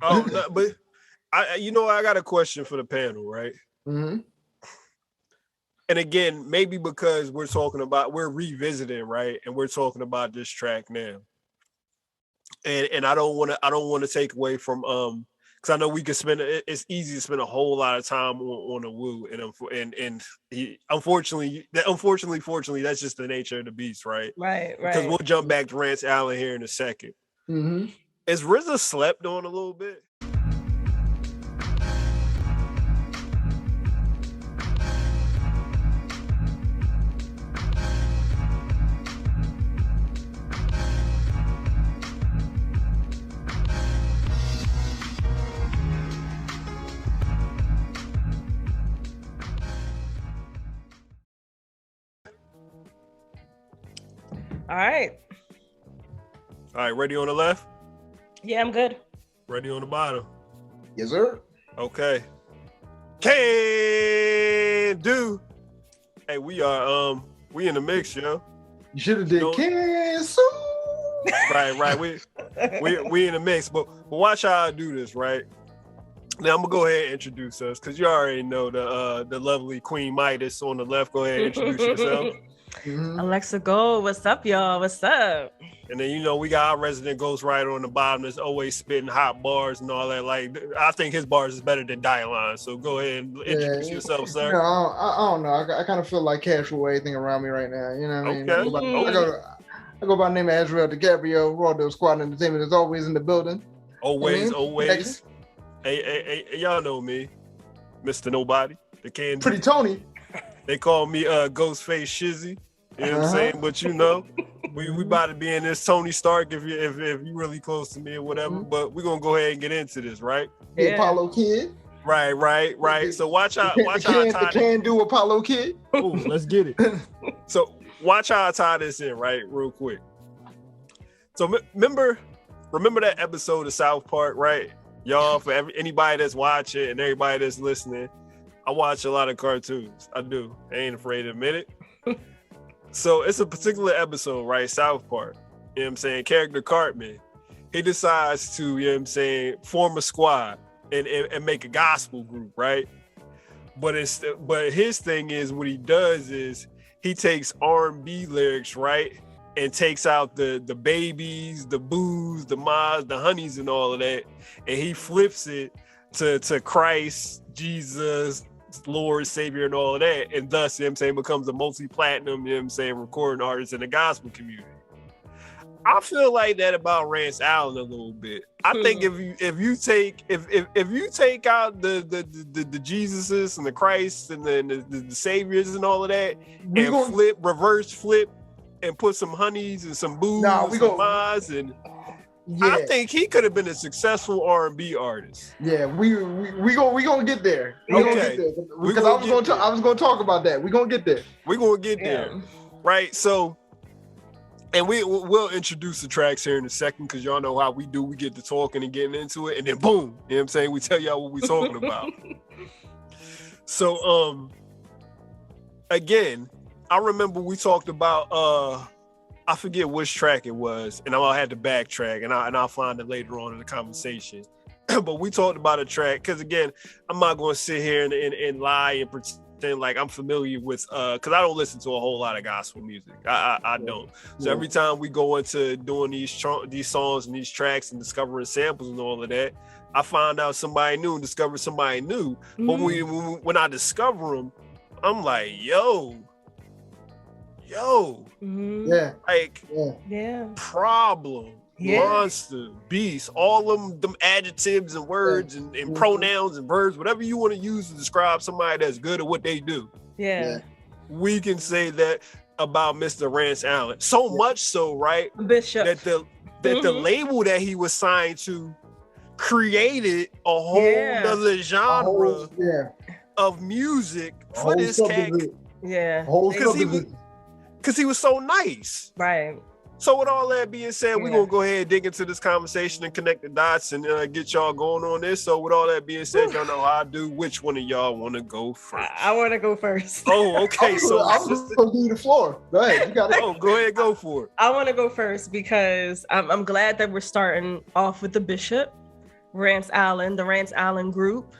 Oh, no, but I got a question for the panel, right? Mm-hmm. And again, maybe because we're revisiting, right? And we're talking about this track now. And I don't want to take away from because I know we could it's easy to spend a whole lot of time on a Wu, and he unfortunately, fortunately, that's just the nature of the beast, right? Right. Because we'll jump back to Rance Allen here in a second. Mm-hmm. Is RZA slept on a little bit? All right. Ready on the left? Yeah, I'm good. Ready on the bottom? Yes, sir. Okay. Can do. Hey, we in the mix, yo. You should have did cancel. Right. We in the mix, but watch how I do this, right? Now I'm gonna go ahead and introduce us because you already know the lovely Queen Midas on the left. Go ahead and introduce yourself. Mm-hmm. Alexa Gold, what's up, y'all? What's up? And then we got our resident ghostwriter on the bottom that's always spitting hot bars and all that. Like I think his bars is better than Dialon. So go ahead and introduce yourself, sir. No, I don't know. I kind of feel like casual everything around me right now. You know what I mean? I go by the name of Azrael, DiCaprio, Raw Squad Entertainment is always in the building. Always. Hey, y'all know me, Mr. Nobody, the Candy. Pretty Tony. They call me Ghostface Shizzy. You know what I'm saying? But we about to be in this Tony Stark if you really close to me or whatever. Mm-hmm. But we're gonna go ahead and get into this, right? The Apollo Kid. Right. So watch how the can do Apollo Kid. Oh, let's get it. So watch how I tie this in, right, real quick. So remember that episode of South Park, right? Y'all, for anybody that's watching and everybody that's listening, I watch a lot of cartoons. I do. I ain't afraid to admit it. So it's a particular episode, right? South Park. You know what I'm saying? Character Cartman, he decides to, you know what I'm saying, form a squad and make a gospel group, right? But his thing is, what he does is he takes R&B lyrics, right? And takes out the babies, the boos, the mas, the honeys, and all of that, and he flips it to Christ, Jesus, Lord, Savior, and all of that, and thus, you know what I'm saying, becomes a multi-platinum, you know what I'm saying, recording artist in the gospel community. I feel like that about Rance Allen a little bit. I think if you take out the Jesuses and the Christ and the Saviors and all of that, reverse flip, and put some honeys and some booze and some mas, and I think he could have been a successful R&B artist. Yeah, we gonna get there. I was gonna talk about that. We're gonna get there. We're gonna get there, right? So, and we'll introduce the tracks here in a second because y'all know how we do. We get to talking and getting into it, and then boom, you know what I'm saying? We tell y'all what we're talking about. So, again, I remember we talked about I forget which track it was, and I had to backtrack, and I'll find it later on in the conversation. But we talked about a track because, again, I'm not going to sit here and lie and pretend like I'm familiar with because I don't listen to a whole lot of gospel music. I don't. So every time we go into doing these songs and these tracks and discovering samples and all of that, I find out somebody new and discover somebody new. Mm-hmm. But when I discover them, I'm like, yo, problem, monster, beast, all of them adjectives and words and pronouns and verbs, whatever you want to use to describe somebody that's good at what they do. We can say that about Mr. Rance Allen. So much so, right? Bishop. That the label that he was signed to created a whole other genre of music for this cat. Because he was so nice. Right. So with all that being said, we're going to go ahead and dig into this conversation and connect the dots and get y'all going on this. So with all that being said, y'all know how I do. Which one of y'all want to go first? I want to go first. Oh, okay. So I'm just going to give you the floor. Go ahead. You got it. Oh, go ahead. Go for it. I want to go first because I'm glad that we're starting off with the Bishop. Rance Allen, the Rance Allen group,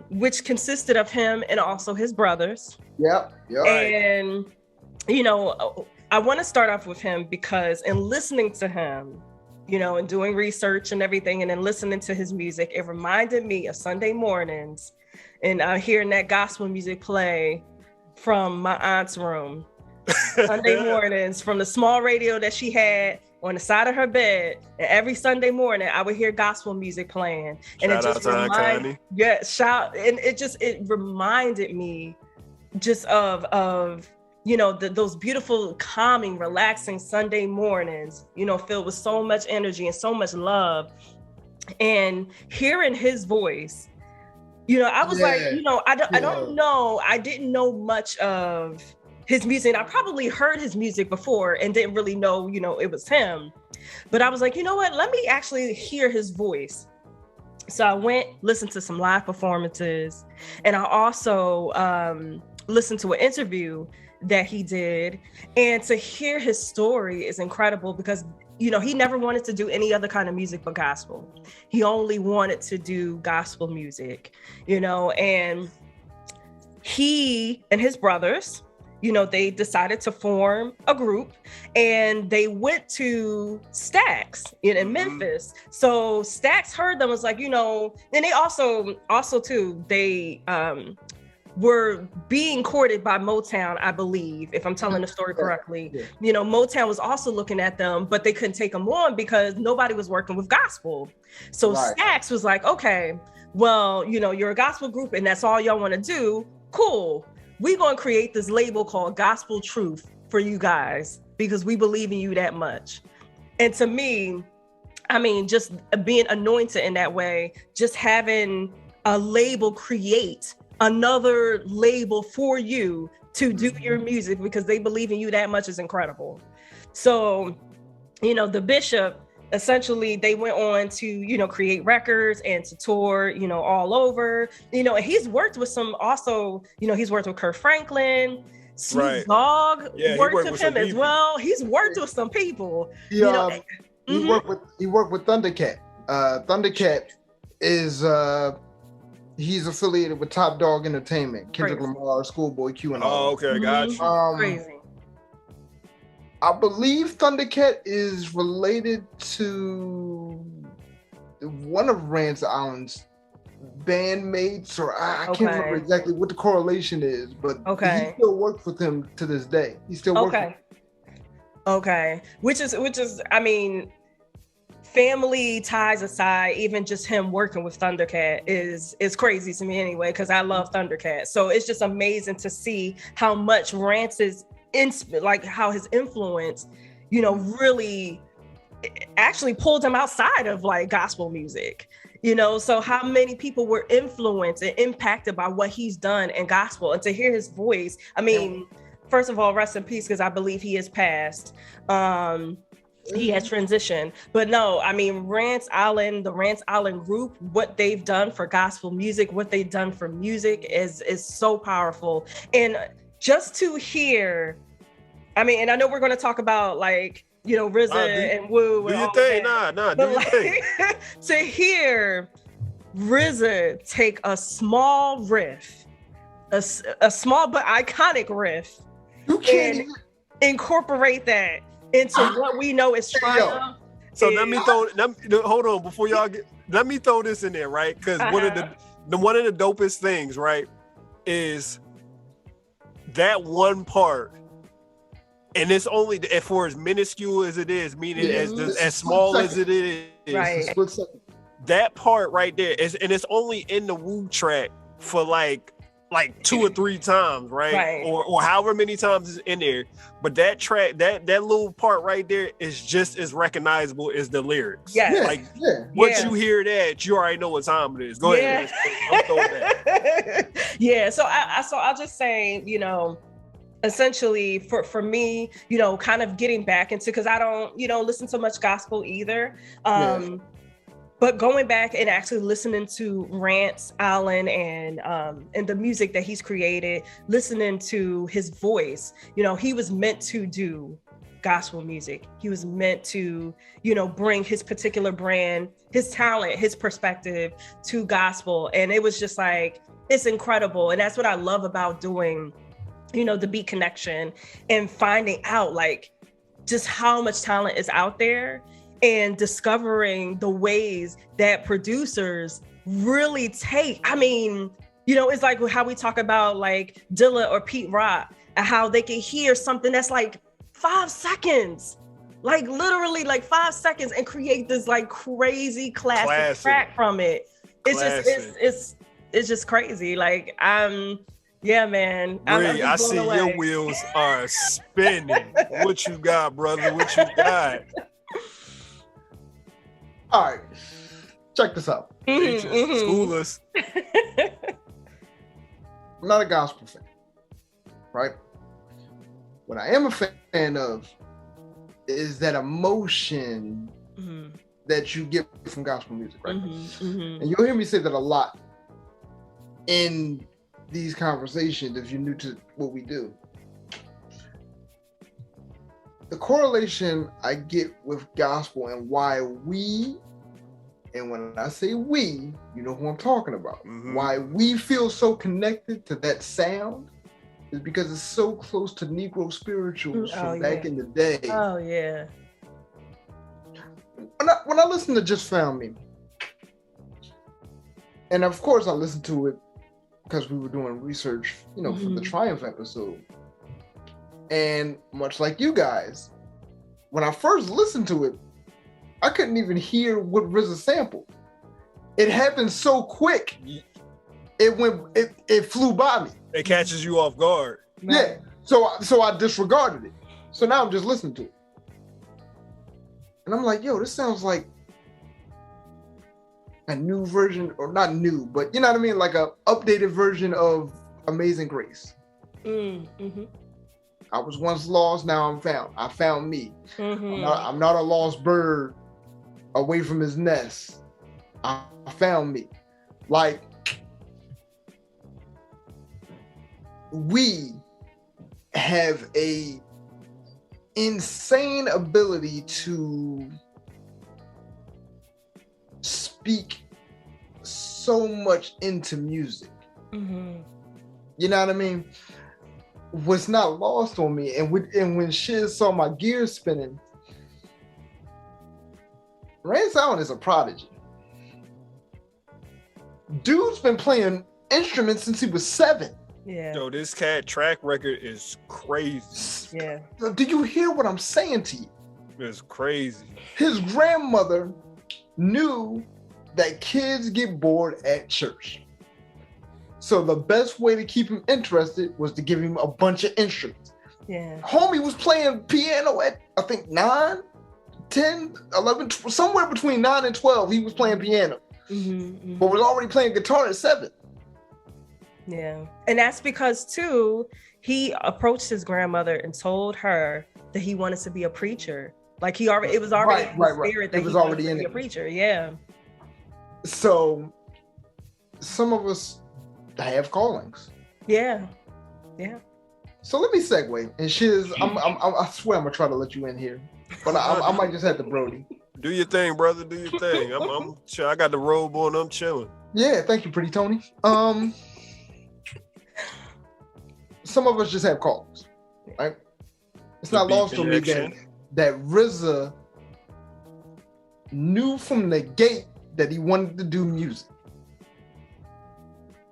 which consisted of him and also his brothers. Yep. And, you know, I want to start off with him because in listening to him, you know, and doing research and everything, and then listening to his music, it reminded me of Sunday mornings and hearing that gospel music play from my aunt's room. Sunday mornings from the small radio that she had on the side of her bed, and every Sunday morning I would hear gospel music playing, and it just reminded, it reminded me just of you know, those beautiful, calming, relaxing Sunday mornings, you know, filled with so much energy and so much love. And hearing his voice, you know, I was like, you know, I don't know, I didn't know much of his music. I probably heard his music before and didn't really know, you know, it was him. But I was like, you know what, let me actually hear his voice. So I went, listened to some live performances, and I also listened to an interview that he did. And to hear his story is incredible because, you know, he never wanted to do any other kind of music but gospel. He only wanted to do gospel music, you know, and he and his brothers, you know, they decided to form a group, and they went to Stax in Memphis. So Stax heard them, was like, you know, and they also too, they were being courted by Motown, I believe, if I'm telling the story correctly. Yeah. You know, Motown was also looking at them, but they couldn't take them on because nobody was working with gospel. So Stax was like, okay, well, you know, you're a gospel group and that's all y'all want to do. Cool. We're going to create this label called Gospel Truth for you guys because we believe in you that much. And to me, I mean, just being anointed in that way, just having a label create another label for you to do your music because they believe in you that much is incredible. So, you know, the bishop, essentially, they went on to, you know, create records and to tour, you know, all over, you know, and he's worked with some also, you know, he's worked with Kirk Franklin, Snoop Dogg, worked with him as well. He's worked with some people. He worked with Thundercat. Thundercat is he's affiliated with Top Dog Entertainment, Kendrick Lamar, Schoolboy Q, and all. Oh, okay, gotcha. Crazy. I believe Thundercat is related to one of Rance Allen's bandmates, or I can't remember exactly what the correlation is, but he still works with him to this day. He still works with him. Okay. Which is, I mean, family ties aside, even just him working with Thundercat is crazy to me anyway, because I love Thundercat. So it's just amazing to see how much Rance's how his influence, you know, really actually pulled him outside of like gospel music, you know. So how many people were influenced and impacted by what he's done in gospel, and to hear his voice, I mean, first of all, rest in peace, because I believe he is passed. He has transitioned, but no, I mean, Rance Allen, the Rance Allen group, what they've done for gospel music, what they've done for music is so powerful. And just to hear, I mean, and I know we're going to talk about like, you know, RZA and Wu. Do your thing, do your thing. To hear RZA take a small riff, a small but iconic riff, and incorporate that into what we know is triumph. So let me hold on before y'all get. Let me throw this in there, right? Because one of the dopest things, right, is that one part, and it's only for as minuscule as it is, meaning as small as it is, right? That part right there is, and it's only in the Wu track for like 2 or 3 times, right? Or however many times it's in there. But that track, that little part right there is just as recognizable as the lyrics. Once you hear that, you already know what time it is. Go ahead. I'll throw that. Yeah. So I'll just say, you know, essentially for me, you know, kind of getting back into, because I don't, you know, listen to much gospel either. But going back and actually listening to Rance Allen and the music that he's created, listening to his voice, you know, he was meant to do gospel music. He was meant to, bring his particular brand, his talent, his perspective to gospel. And it was just like, it's incredible. And that's what I love about doing, the Beat Connection and finding out like just how much talent is out there and discovering the ways that producers really take. I mean, it's like how we talk about like Dilla or Pete Rock and how they can hear something that's like 5 seconds, like literally like 5 seconds, and create this like crazy classic track from it. It's just crazy. Like yeah, man. Bree, I see your wheels are spinning. What you got, brother? What you got? All right, check this out. School us. I'm not a gospel fan, right? What I am a fan of is that emotion that you get from gospel music, right? And you'll hear me say that a lot in these conversations if you're new to what we do. The correlation I get with gospel and why we, and when I say we, you know who I'm talking about, why we feel so connected to that sound is because it's so close to Negro spirituals from back in the day. Oh, yeah. When I listen to Just Found Me, and of course I listened to it because we were doing research, for the Triumph episode. And much like you guys, when I first listened to it, I couldn't even hear what RZA sampled. It happened so quick. It flew by me. It catches you off guard. Yeah. So I disregarded it. So now I'm just listening to it. And I'm like, yo, this sounds like a new version, or not new, but you know what I mean? Like a updated version of Amazing Grace. I was once lost, now I'm found. I found me. I'm not a lost bird away from his nest. I found me. Like, we have a insane ability to speak so much into music. You know what I mean? Was not lost on me. And when Shizz saw my gears spinning, Rance Allen is a prodigy. Dude's been playing instruments since he was 7. Yeah. Yo, this cat track record is crazy. Yeah. Did you hear what I'm saying to you? It's crazy. His grandmother knew that kids get bored at church. So the best way to keep him interested was to give him a bunch of instruments. Yeah. Homie was playing piano at, I think, 9, 10, 11, somewhere between 9 and 12, he was playing piano. But was already playing guitar at 7. Yeah. And that's because, too, he approached his grandmother and told her that he wanted to be a preacher. Like, it was already in the spirit that he wanted to be a preacher. Yeah. So, some of us have callings. Yeah. Yeah. So let me segue. And Shizz, I swear I'm gonna try to let you in here, but I might just have to Brody. Do your thing, brother. Do your thing. I'm chill. I got the robe on. I'm chilling. Yeah, thank you, pretty Tony. Some of us just have callings, right? It's not lost on me that RZA knew from the gate that he wanted to do music.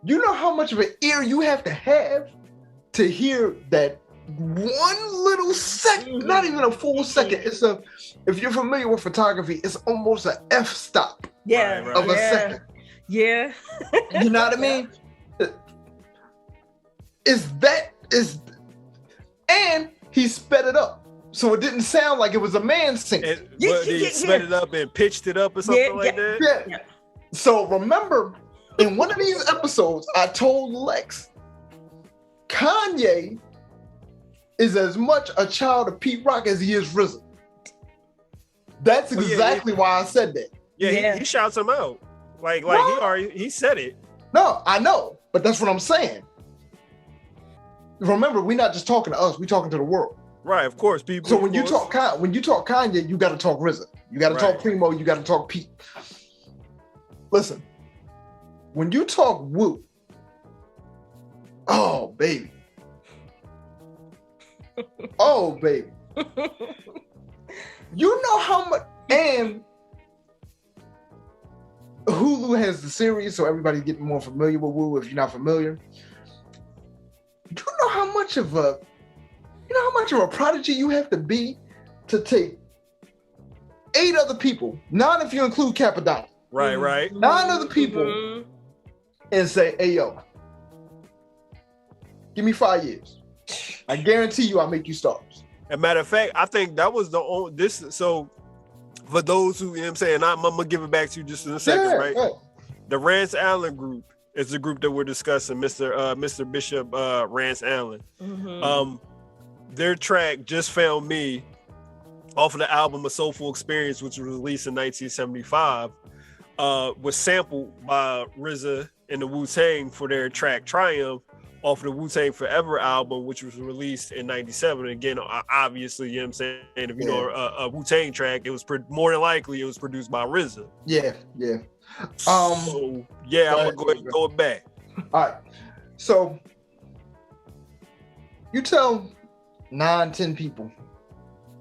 You know how much of an ear you have to hear that one little second, not even a full second. If you're familiar with photography, it's almost an f-stop of a second. Yeah. You know what I mean? And he sped it up. So it didn't sound like it was a man singing. But he sped it up and pitched it up or something like that? Yeah. So remember, in one of these episodes, I told Lex, Kanye is as much a child of Pete Rock as he is RZA. That's exactly why I said that. Yeah. He shouts him out. Like he said it. No, I know, but that's what I'm saying. Remember, we're not just talking to us, we're talking to the world. Right, of course. People. So when you talk Kanye, you got to talk RZA. You got to talk Primo. You got to talk Pete. Listen, when you talk Wu, oh baby, oh baby, you know how much. And Hulu has the series, so everybody's getting more familiar with Wu. If you're not familiar, do you know how much of a prodigy you have to be to take 8 other people, 9 if you include Capadonna. Right. 9 other people and say, hey, yo, give me 5 years. I guarantee you I'll make you stars. As a matter of fact, I think that was the only, so for those who, you know what I'm saying, I'm going to give it back to you just in a second, right? Yeah. The Rance Allen group is the group that we're discussing, Mr. Bishop Rance Allen. Their track Just Found Me off of the album A Soulful Experience, which was released in 1975, was sampled by RZA and the Wu-Tang for their track Triumph off of the Wu-Tang Forever album, which was released in 97. Again, obviously, you know what I'm saying, if you know a Wu-Tang track, it was more than likely it was produced by RZA. Yeah. I'm gonna go ahead and throw it back. All right. So you tell 9, 10 people,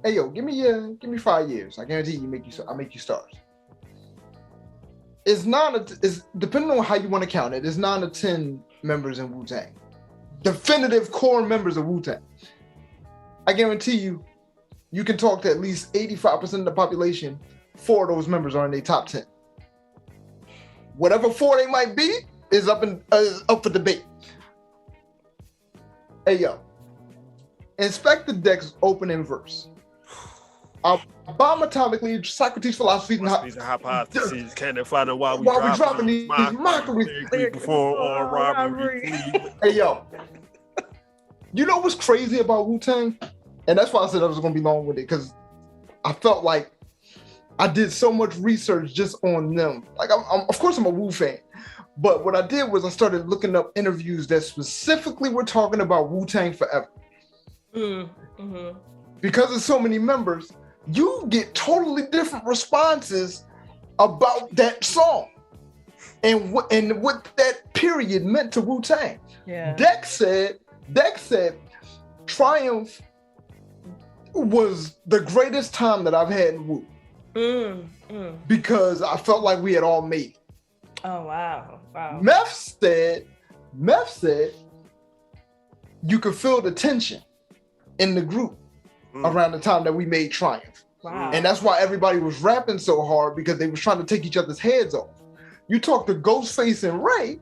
hey yo, give me 5 years. I guarantee I'll make you stars. It's depending on how you want to count it, it's 9 to 10 members in Wu-Tang. Definitive core members of Wu-Tang. I guarantee you can talk to at least 85% of the population. 4 of those members are in their top 10. Whatever 4 they might be is up for debate. Hey yo, Inspector Deck's opening verse. Bomb atomically, Socrates' philosophy, and hypotheses. Can they find out why we dropping these mockeries before all robbery? Hey yo, you know what's crazy about Wu-Tang? And that's why I said I was gonna be long with it, because I felt like I did so much research just on them. Like, of course I'm a Wu fan, but what I did was I started looking up interviews that specifically were talking about Wu-Tang Forever. Because there's so many members, you get totally different responses about that song and what that period meant to Wu-Tang. Yeah. Deck said Triumph was the greatest time that I've had in Wu. Because I felt like we had all made it. Oh wow. Meth said you could feel the tension in the group around the time that we made Triumph. Wow. And that's why everybody was rapping so hard, because they was trying to take each other's heads off. You talk to Ghostface and Ray,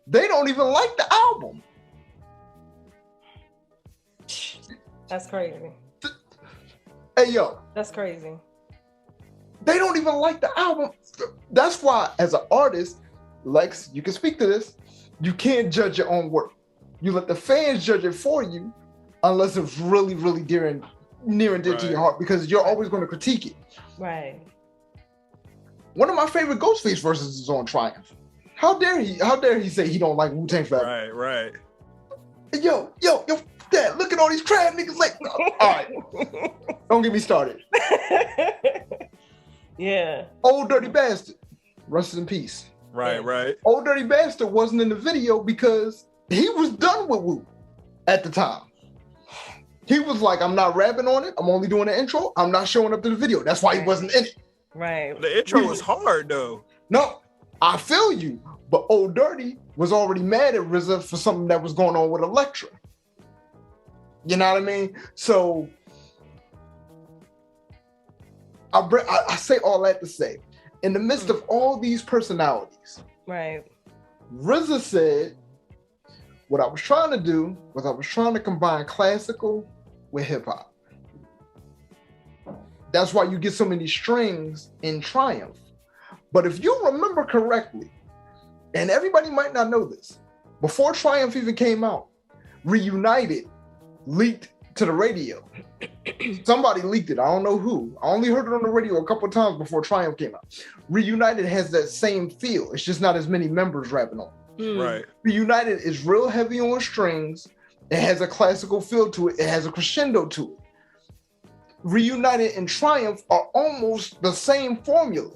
they don't even like the album. That's crazy. Hey yo. That's crazy. They don't even like the album. That's why, as an artist, Lex, you can speak to this, you can't judge your own work. You let the fans judge it for you, unless it's really, really near and dear to your heart, because you're always going to critique it. Right. One of my favorite Ghostface verses is on Triumph. How dare he say he don't like Wu-Tang Forever? Right. Yo, Dad, look at all these crab niggas. Like, all right, don't get me started. Yeah. Old Dirty Bastard, rest in peace. Right. Old Dirty Bastard wasn't in the video because he was done with Wu at the time. He was like, I'm not rapping on it. I'm only doing the intro. I'm not showing up to the video. That's why he wasn't in it. Right. The intro was hard though. No, I feel you. But Old Dirty was already mad at RZA for something that was going on with Elektra. You know what I mean? So I say all that to say, in the midst of all these personalities, right? RZA said, what I was trying to do was I was trying to combine classical with hip hop. That's why you get so many strings in Triumph. But if you remember correctly, and everybody might not know this, before Triumph even came out, Reunited leaked to the radio. Somebody leaked it. I don't know who. I only heard it on the radio a couple of times before Triumph came out. Reunited has that same feel. It's just not as many members rapping on it. Right. Reunited is real heavy on strings. It has a classical feel to it. It has a crescendo to it. Reunited and Triumph are almost the same formula.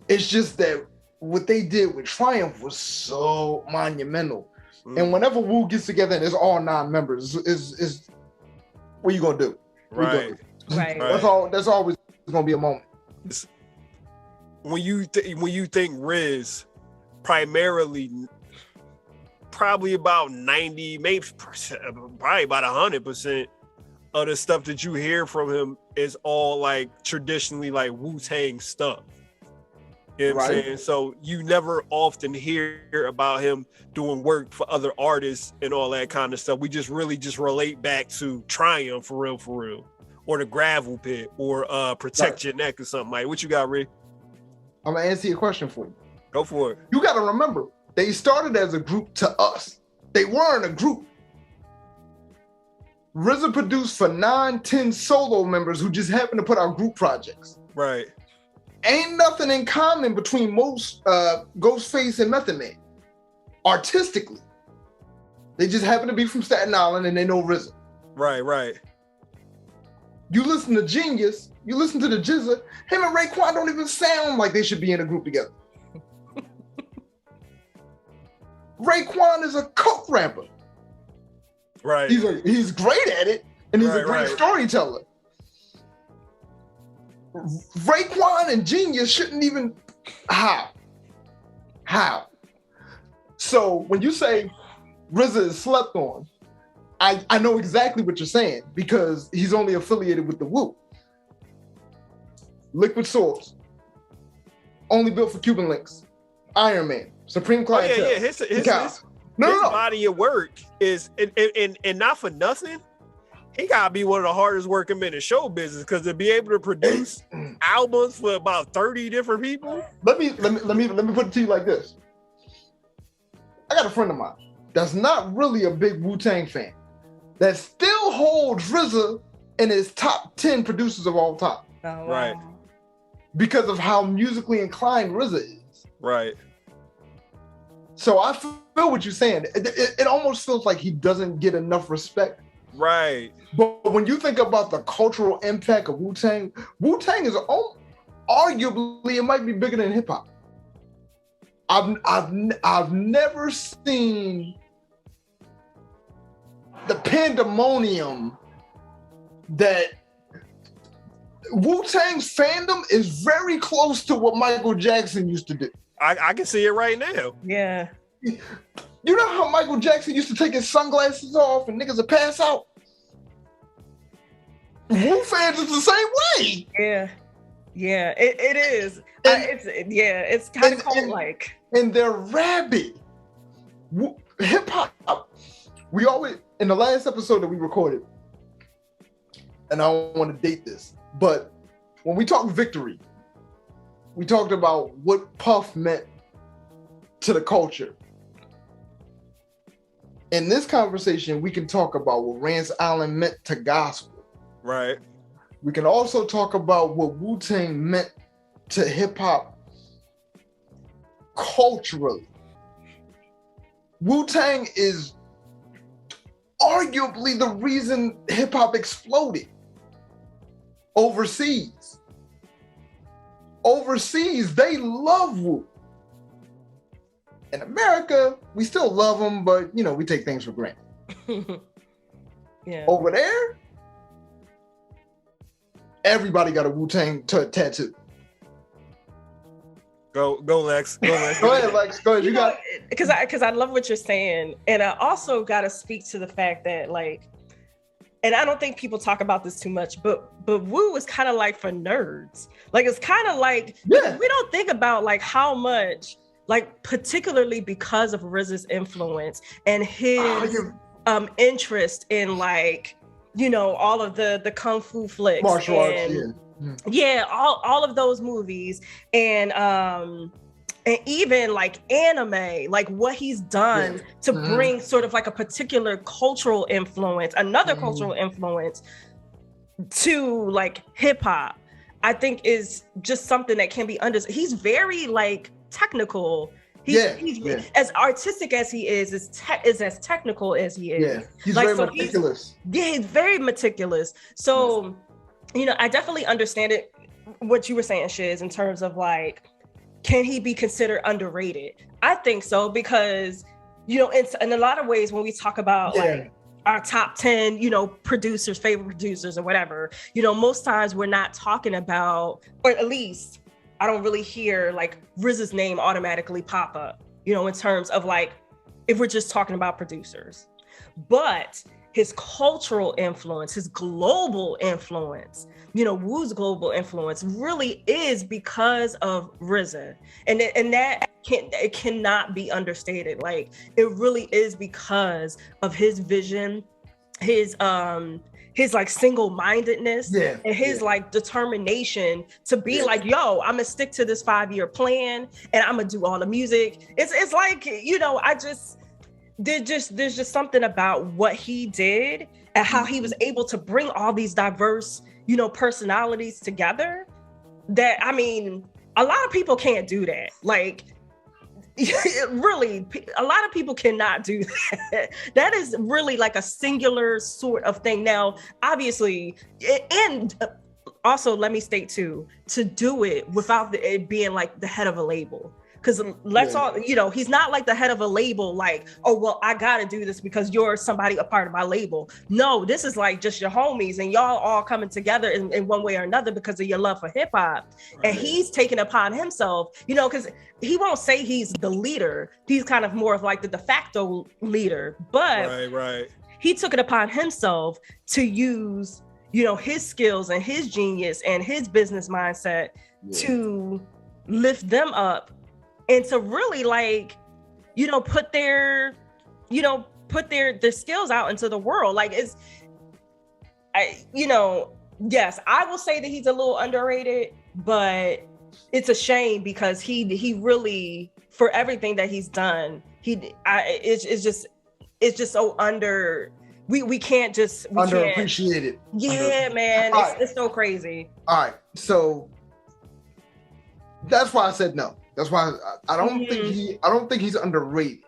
It's just that what they did with Triumph was so monumental. And whenever Wu gets together and it's all 9 members, is what you gonna do? Right. Right. That's always gonna be a moment. When you think Riz, primarily, probably about 90, maybe probably about 100% of the stuff that you hear from him is all like traditionally like Wu-Tang stuff. You know what I'm saying? So you never often hear about him doing work for other artists and all that kind of stuff. We just really just relate back to Triumph for real. Or the Gravel Pit or Protect Your Neck or something like. What you got, Rick? I'm gonna answer your question for you. Go for it. You gotta remember, they started as a group to us. They weren't a group. RZA produced for 9, 10 solo members who just happened to put out group projects. Right. Ain't nothing in common between most Ghostface and Method Man. Artistically. They just happen to be from Staten Island and they know RZA. Right. You listen to Genius, you listen to the GZA, him and Raekwon don't even sound like they should be in a group together. Raekwon is a coke rapper. Right. He's great at it, and he's a great storyteller. Raekwon and Genius shouldn't even... How? So when you say RZA is slept on, I know exactly what you're saying because he's only affiliated with the Wu. Liquid Swords, only built for Cuban links. Iron Man, Supreme Clientele. His body of work is, and not for nothing, he gotta be one of the hardest working men in show business because to be able to produce albums for about 30 different people. Let me put it to you like this. I got a friend of mine that's not really a big Wu-Tang fan that still holds RZA in his top 10 producers of all time. Oh, wow. Right. Because of how musically inclined RZA is. Right. So I feel what you're saying. It almost feels like he doesn't get enough respect. Right. But when you think about the cultural impact of Wu-Tang is arguably, it might be bigger than hip hop. I've never seen the pandemonium that Wu-Tang's fandom is very close to what Michael Jackson used to do. I can see it right now. Yeah. You know how Michael Jackson used to take his sunglasses off and niggas would pass out? Wu fans is the same way. Yeah, it is. It's kind of cult-like. And they're rabid. Hip hop. We always, in the last episode that we recorded, and I don't want to date this, but when we talked victory, we talked about what Puff meant to the culture. In this conversation, we can talk about what Rance Allen meant to gospel. Right. We can also talk about what Wu-Tang meant to hip-hop culturally. Wu-Tang is arguably the reason hip-hop exploded overseas. Overseas, they love Wu. In America, we still love them, but, we take things for granted. Yeah. Over there, everybody got a Wu-Tang tattoo. Go, Lex. Go ahead, Lex. Go ahead. Because I love what you're saying, and I also got to speak to the fact that, like, and I don't think people talk about this too much, but Wu is kind of like for nerds. Like, it's kind of like we don't think about like how much, like, particularly because of RZA's influence and his interest in, like, all of the kung fu flicks, martial arts, all of those movies, and even like anime, like what he's done to bring sort of like a particular cultural influence, another cultural influence to like hip hop, I think is just something that can be understood. He's very like technical. He's as artistic as he is as technical as he is. Yeah, he's like, very meticulous. He's very meticulous. So, I definitely understand it. What you were saying, Shizz, in terms of like, can he be considered underrated? I think so, because it's in a lot of ways when we talk about like our top 10, producers, favorite producers or whatever, most times we're not talking about, or at least I don't really hear like RZA's name automatically pop up, in terms of like, if we're just talking about producers. But his cultural influence, his global influence, Wu's global influence really is because of RZA. And that it cannot be understated. Like, it really is because of his vision, his like single-mindedness and his like determination to be like, yo, I'm gonna stick to this 5-year plan and I'm gonna do all the music. It's like, there's just something about what he did and how he was able to bring all these diverse, personalities together that, I mean, a lot of people can't do that. Like, really, a lot of people cannot do that. That is really like a singular sort of thing. Now, obviously, and also let me state too, to do it without it being like the head of a label. Because he's not like the head of a label, like, oh, well, I got to do this because you're somebody a part of my label. No, this is like just your homies and y'all all coming together in one way or another because of your love for hip hop. Right. And he's taken upon himself, because he won't say he's the leader. He's kind of more of like the de facto leader. But he took it upon himself to use, his skills and his genius and his business mindset to lift them up. And to really like, put their skills out into the world. Like yes, I will say that he's a little underrated, but it's a shame because he really, for everything that he's done, it's just so we can't just underappreciated. Yeah, man, it's so crazy. All right, so that's why I said no. That's why I don't think he's underrated.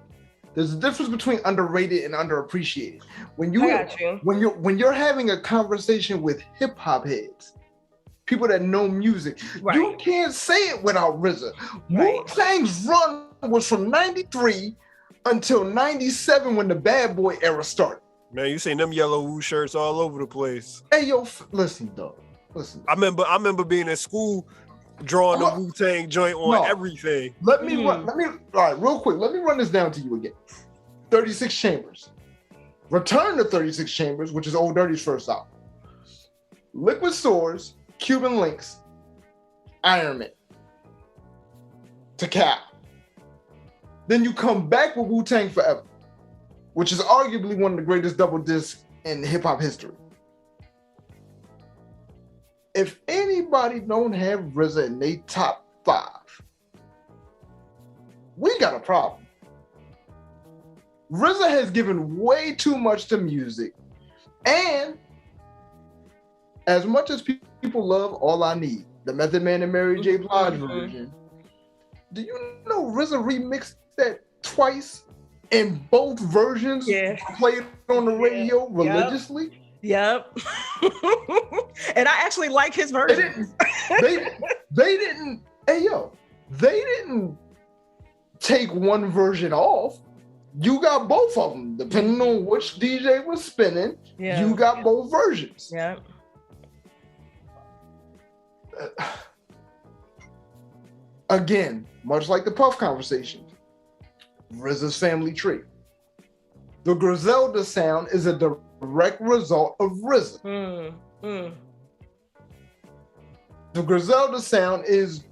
There's a difference between underrated and underappreciated. When you're having a conversation with hip hop heads, people that know music, you can't say it without RZA. Wu-Tang's run was from 93 until 97 when the Bad Boy era started. Man, you seen them yellow Wu shirts all over the place. Hey yo, listen, dog. Listen. I remember being in school, drawing the Wu-Tang joint on everything. All right, real quick, let me run this down to you again. 36 Chambers. Return to 36 Chambers, which is Old Dirty's first album. Liquid Swords, Cuban Links, Iron Man, Takal. Then you come back with Wu-Tang Forever, which is arguably one of the greatest double discs in hip-hop history. If anybody don't have RZA in their top 5, we got a problem. RZA has given way too much to music, and as much as people love All I Need, the Method Man and Mary J. Blige version, do you know RZA remixed that twice in both versions, played on the radio religiously? Yep. And I actually like his version. They didn't take one version off. You got both of them. Depending on which DJ was spinning, you got both versions. Yeah. Again, much like the Puff conversation, RZA's family tree. The Griselda sound is a direct result of RZA. The Griselda sound is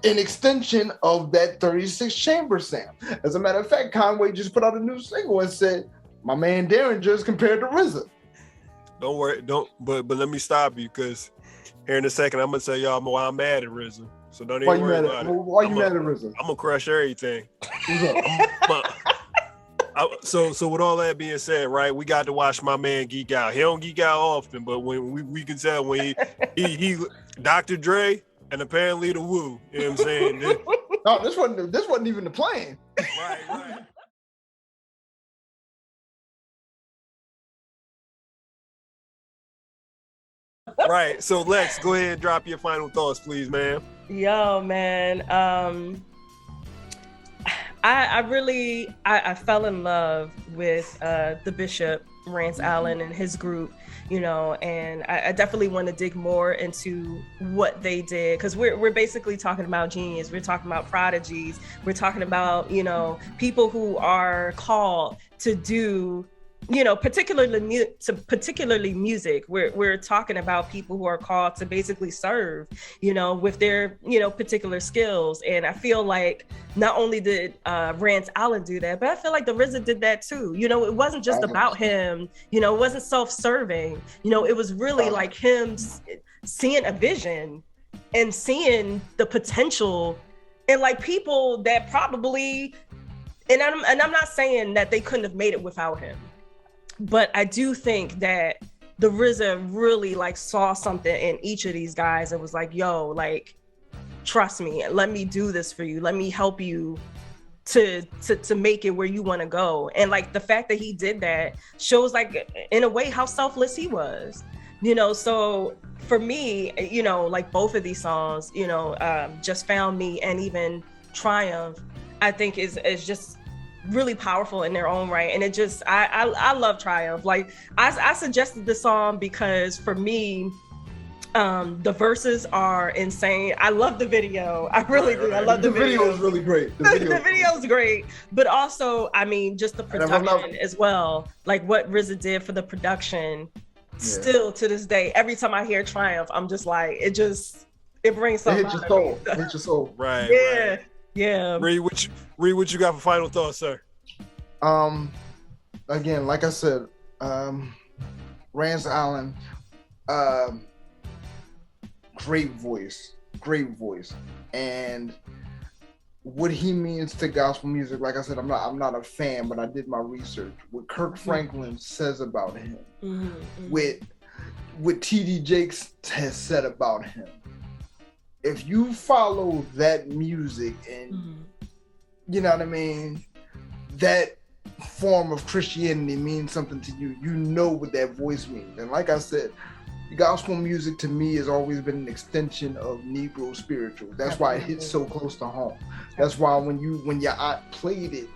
an extension of that 36 chamber sound. As a matter of fact, Conway just put out a new single and said, my man Derringer's compared to RZA. Don't worry, but let me stop you, because here in a second, I'm gonna tell y'all why I'm mad at RZA. So don't even worry about it. Why you mad at RZA? I'm gonna crush everything. So with all that being said, right, we got to watch my man geek out. He don't geek out often, but when we can tell when he Dr. Dre and apparently the Wu, you know what I'm saying? No, this wasn't even the plan. Right. Right. So Lex, go ahead and drop your final thoughts, please, man. Yo, man. I fell in love with the Bishop, Rance Allen, and his group, you know, and I definitely want to dig more into what they did, because we're basically talking about genius. We're talking about prodigies. We're talking about, you know, people who are called to do, you know, particularly music. We're talking about people who are called to basically serve, you know, with their, you know, particular skills. And I feel like not only did Rance Allen do that, but I feel like the RZA did that too. You know, it wasn't just about him, you know, it wasn't self-serving, you know, it was really like him seeing a vision and seeing the potential in like people that probably, and I'm not saying that they couldn't have made it without him. But I do think that the RZA really like saw something in each of these guys and was like, yo, like, trust me, let me do this for you. Let me help you to make it where you want to go. And like the fact that he did that shows like in a way how selfless he was, you know? So for me, you know, like both of these songs, you know, Just Found Me and even Triumph, I think is just really powerful in their own right. And it just, I love Triumph. Like I suggested this song because for me, the verses are insane. I love the video. I really do. I love the video. The video is really great. The video is great. But also, I mean, just the production as well. Like what RZA did for the production, still to this day, every time I hear Triumph, I'm just like, it brings something out of me. It hits your soul. Right. Yeah. Right. Yeah. Reed, what you got for final thoughts, sir? Again, like I said, Rance Allen, great voice, and what he means to gospel music. Like I said, I'm not a fan, but I did my research. What Kirk Franklin says about him, what T.D. Jakes has said about him. If you follow that music and you know what I mean, that form of Christianity means something to you. You know what that voice means. And like I said, gospel music to me has always been an extension of Negro spiritual. That's why it hits so close to home. That's why when your aunt played it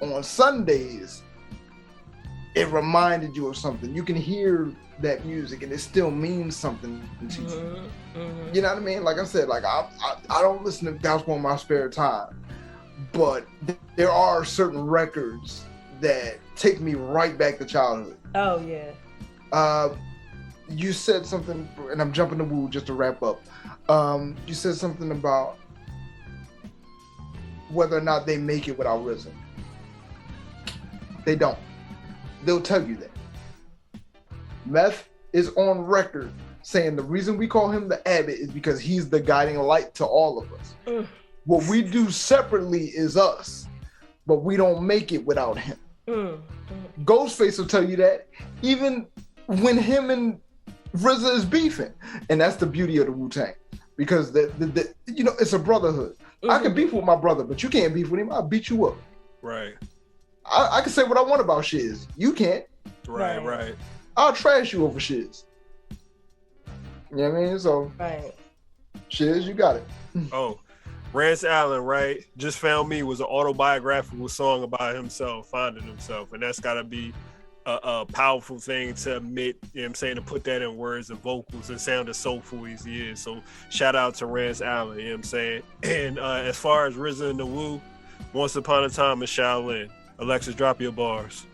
on Sundays, it reminded you of something. You can hear that music and it still means something to you. You know what I mean? Like I said, like I don't listen to gospel in my spare time, but there are certain records that take me right back to childhood. Oh yeah. You said something, and I'm jumping to Wu just to wrap up. You said something about whether or not they make it without RZA. They don't. They'll tell you that. Meth is on record saying the reason we call him the Abbot is because he's the guiding light to all of us. What we do separately is us, but we don't make it without him. Ghostface will tell you that even when him and RZA is beefing, and that's the beauty of the Wu-Tang, because the you know, it's a brotherhood. I can beef with my brother, but you can't beef with him. I'll beat you up. Right. I can say what I want about Shizz. You can't. Right. I'll trash you over Shizz. You know what I mean? So, Shizz, you got it. Oh, Rance Allen, right? Just Found Me was an autobiographical song about himself, finding himself. And that's got to be a powerful thing to admit, you know what I'm saying, to put that in words and vocals and sound as soulful as he is. So shout out to Rance Allen, you know what I'm saying? And as far as RZA and the Wu, Once Upon a Time in Shaolin. Alexis, drop your bars.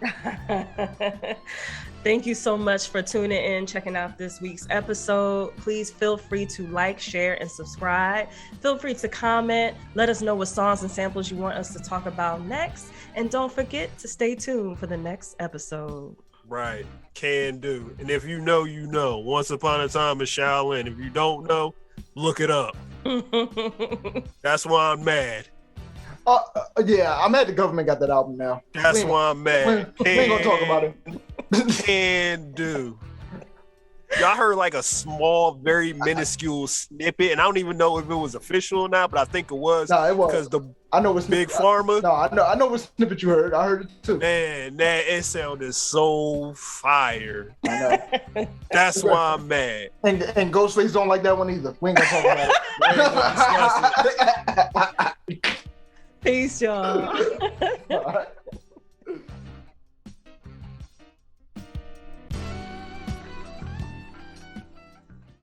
Thank you so much for tuning in, checking out this week's episode. Please feel free to like, share, and subscribe. Feel free to comment. Let us know what songs and samples you want us to talk about next. And don't forget to stay tuned for the next episode. Right. Can do. And if you know, you know. Once Upon a Time in Shaolin. If you don't know, look it up. That's why I'm mad. Yeah, I'm mad the government got that album now. That's why I'm mad. We ain't gonna talk about it. Can do. y'all heard like a small, very minuscule snippet, and I don't even know if it was official or not, but I think it was. No, it was. Because the I know what's Big Pharma. No, I know what snippet you heard. I heard it too. Man, that it sounded so fire. I know. That's why I'm mad. And Ghostface don't like that one either. We ain't gonna talk about it. Peace, y'all. All right.